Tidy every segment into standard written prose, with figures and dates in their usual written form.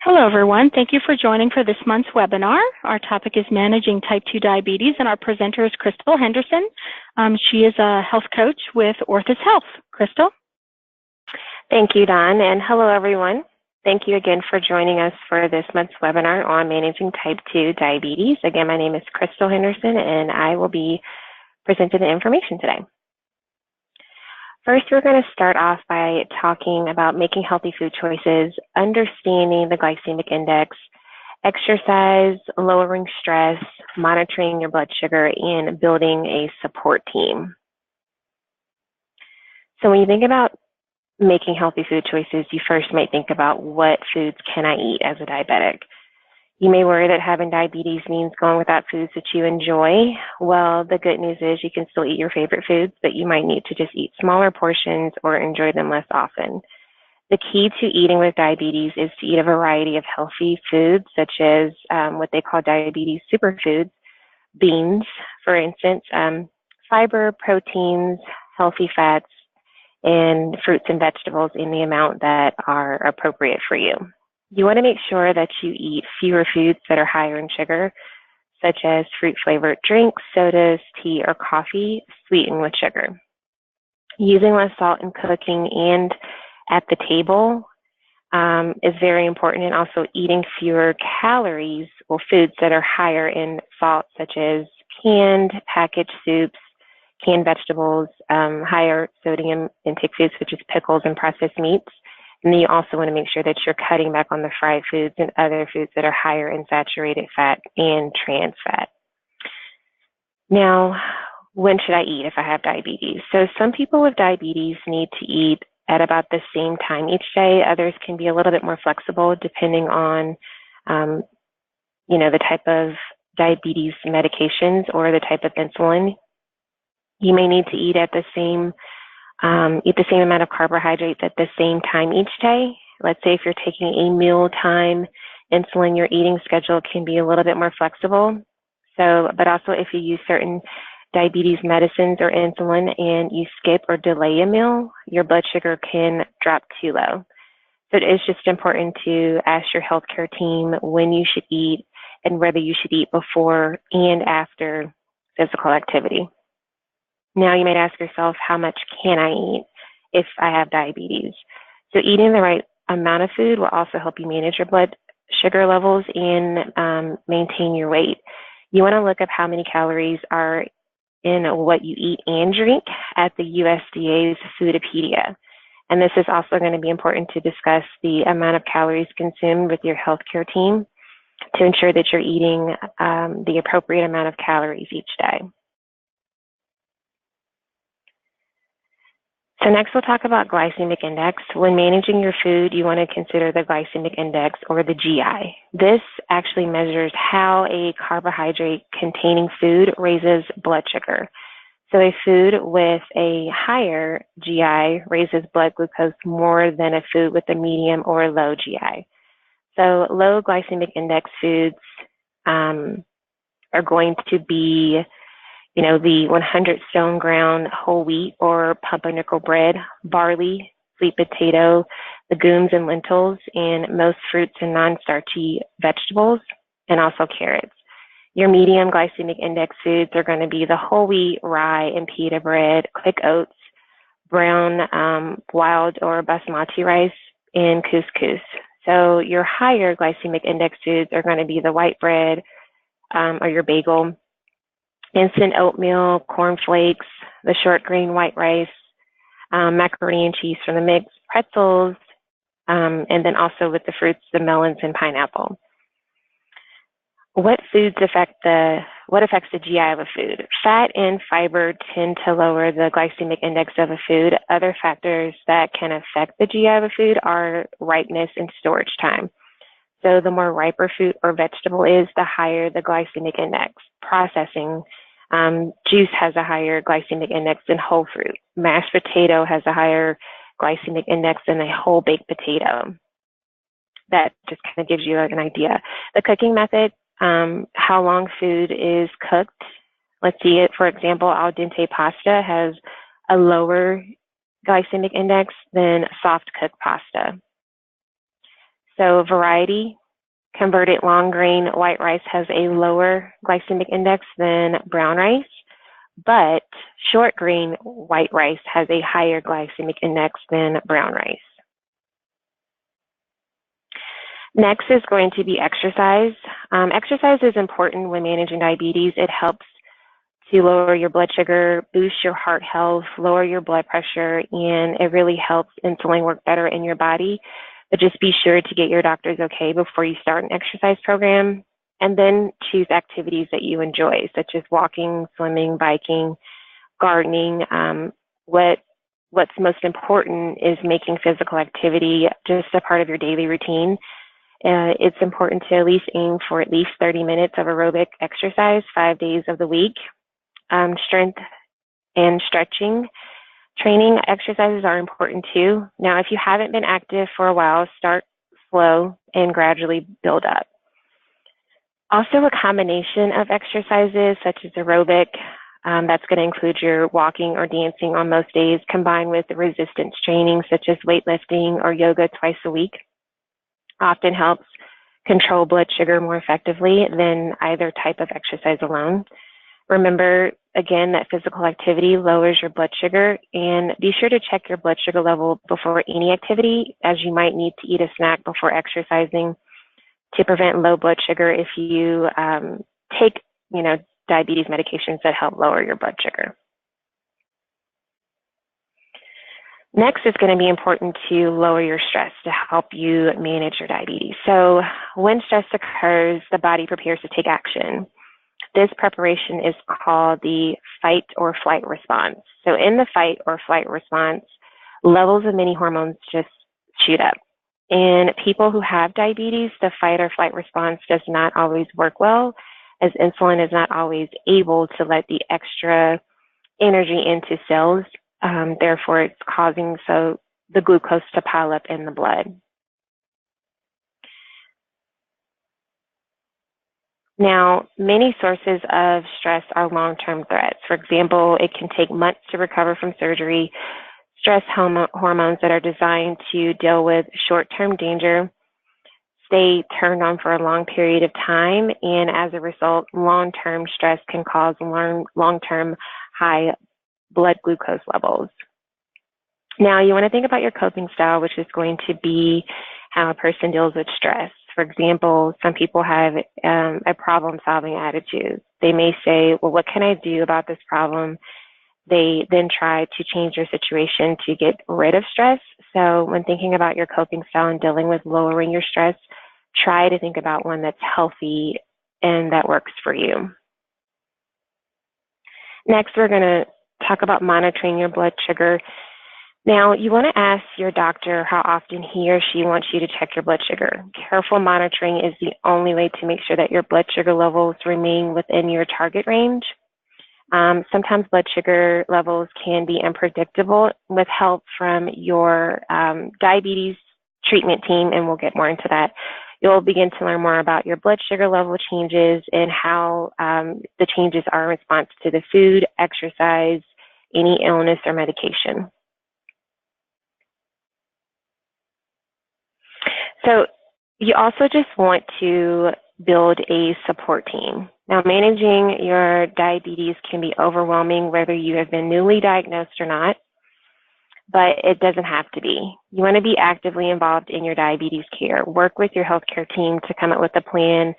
Hello, everyone. Thank you for joining for this month's webinar. Our topic is managing type 2 diabetes, and our presenter is Crystal Henderson. She is a health coach with Orthus Health. Crystal? Thank you, Dawn, and hello, everyone. Thank you again for joining us for this month's webinar on managing type 2 diabetes. Again, my name is Crystal Henderson, and I will be presenting the information today. First, we're going to start off by talking about making healthy food choices, understanding the glycemic index, exercise, lowering stress, monitoring your blood sugar, and building a support team. So when you think about making healthy food choices, you first might think about what foods can I eat as a diabetic. You may worry that having diabetes means going without foods that you enjoy. Well, the good news is you can still eat your favorite foods, but you might need to just eat smaller portions or enjoy them less often. The key to eating with diabetes is to eat a variety of healthy foods, such as what they call diabetes superfoods, beans, for instance, fiber, proteins, healthy fats, and fruits and vegetables in the amount that are appropriate for you. You want to make sure that you eat fewer foods that are higher in sugar, such as fruit-flavored drinks, sodas, tea, or coffee sweetened with sugar. Using less salt in cooking and at the table is very important, and also eating fewer calories or foods that are higher in salt, such as canned, packaged soups, canned vegetables, higher sodium intake foods such as pickles and processed meats. And then you also want to make sure that you're cutting back on the fried foods and other foods that are higher in saturated fat and trans fat. Now, when should I eat if I have diabetes? So some people with diabetes need to eat at about the same time each day. Others can be a little bit more flexible depending on, the type of diabetes medications or the type of insulin. You may need to eat at the same amount of carbohydrates at the same time each day. Let's say if you're taking a mealtime insulin, your eating schedule can be a little bit more flexible. But also if you use certain diabetes medicines or insulin and you skip or delay a meal, your blood sugar can drop too low. So it is just important to ask your healthcare team when you should eat and whether you should eat before and after physical activity. Now you might ask yourself, how much can I eat if I have diabetes? So eating the right amount of food will also help you manage your blood sugar levels and maintain your weight. You want to look up how many calories are in what you eat and drink at the USDA's Foodipedia. And this is also going to be important to discuss the amount of calories consumed with your healthcare team to ensure that you're eating the appropriate amount of calories each day. So next we'll talk about glycemic index. When managing your food, you want to consider the glycemic index, or the GI. This actually measures how a carbohydrate-containing food raises blood sugar. So a food with a higher GI raises blood glucose more than a food with a medium or low GI. So low glycemic index foods are going to be the 100 stone ground whole wheat or pumpernickel bread, barley, sweet potato, legumes and lentils, and most fruits and non-starchy vegetables, and also carrots. Your medium glycemic index foods are going to be the whole wheat, rye, and pita bread, quick oats, brown, wild or basmati rice, and couscous. So your higher glycemic index foods are going to be the white bread or your bagel, instant oatmeal, cornflakes, the short grain white rice, macaroni and cheese from the mix, pretzels, and then also with the fruits, the melons and pineapple. What affects the GI of a food? Fat and fiber tend to lower the glycemic index of a food. Other factors that can affect the GI of a food are ripeness and storage time. So the more riper fruit or vegetable is, the higher the glycemic index. Processing. Juice has a higher glycemic index than whole fruit. Mashed potato has a higher glycemic index than a whole baked potato. That just kind of gives you an idea. The cooking method, how long food is cooked. Let's see, for example, al dente pasta has a lower glycemic index than soft cooked pasta. So variety, converted long grain white rice has a lower glycemic index than brown rice, but short grain white rice has a higher glycemic index than brown rice. Next is going to be exercise. Exercise is important when managing diabetes. It helps to lower your blood sugar, boost your heart health, lower your blood pressure, and it really helps insulin work better in your body. But just be sure to get your doctor's okay before you start an exercise program, and then choose activities that you enjoy, such as walking, swimming, biking, gardening. What's most important is making physical activity just a part of your daily routine. It's important to at least aim for at least 30 minutes of aerobic exercise 5 days of the week. Strength and stretching training exercises are important too. Now, if you haven't been active for a while, start slow and gradually build up. Also, a combination of exercises such as aerobic, that's going to include your walking or dancing on most days, combined with resistance training such as weightlifting or yoga twice a week, often helps control blood sugar more effectively than either type of exercise alone. Remember, again, that physical activity lowers your blood sugar, and be sure to check your blood sugar level before any activity, as you might need to eat a snack before exercising to prevent low blood sugar if you take, diabetes medications that help lower your blood sugar. Next, it's going to be important to lower your stress to help you manage your diabetes. So when stress occurs, the body prepares to take action. This preparation is called the fight or flight response. So in the fight or flight response, levels of many hormones just shoot up. In people who have diabetes, the fight or flight response does not always work well, as insulin is not always able to let the extra energy into cells. Therefore, it's causing the glucose to pile up in the blood. Now, many sources of stress are long-term threats. For example, it can take months to recover from surgery. Stress hormones that are designed to deal with short-term danger stay turned on for a long period of time, and as a result, long-term stress can cause long-term high blood glucose levels. Now, you want to think about your coping style, which is going to be how a person deals with stress. For example, some people have a problem-solving attitude. They may say, well, what can I do about this problem? They then try to change their situation to get rid of stress. So when thinking about your coping style and dealing with lowering your stress, try to think about one that's healthy and that works for you. Next, we're going to talk about monitoring your blood sugar. Now, you want to ask your doctor how often he or she wants you to check your blood sugar. Careful monitoring is the only way to make sure that your blood sugar levels remain within your target range. Sometimes blood sugar levels can be unpredictable. With help from your diabetes treatment team, and we'll get more into that, you'll begin to learn more about your blood sugar level changes and how the changes are in response to the food, exercise, any illness, or medication. So you also just want to build a support team. Now, managing your diabetes can be overwhelming whether you have been newly diagnosed or not, but it doesn't have to be. You want to be actively involved in your diabetes care. Work with your healthcare team to come up with a plan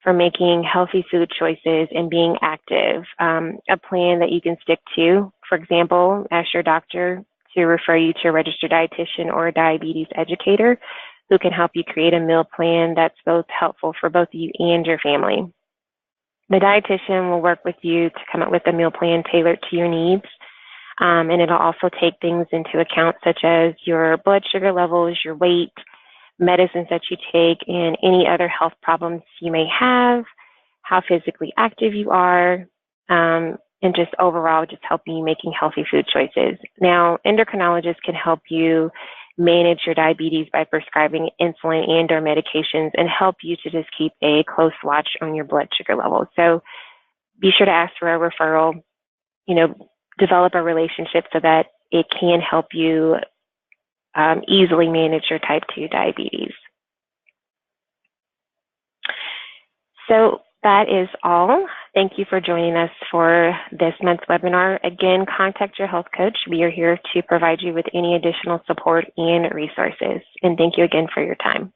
for making healthy food choices and being active, a plan that you can stick to. For example, ask your doctor to refer you to a registered dietitian or a diabetes educator who can help you create a meal plan that's both helpful for both you and your family. The dietitian will work with you to come up with a meal plan tailored to your needs, and it'll also take things into account such as your blood sugar levels, your weight, medicines that you take, and any other health problems you may have, how physically active you are, and just overall just helping you making healthy food choices. Now, endocrinologists can help you manage your diabetes by prescribing insulin and or medications and help you to just keep a close watch on your blood sugar levels. So be sure to ask for a referral, develop a relationship so that it can help you easily manage your type 2 diabetes. So that is all. Thank you for joining us for this month's webinar. Again, contact your health coach. We are here to provide you with any additional support and resources. And thank you again for your time.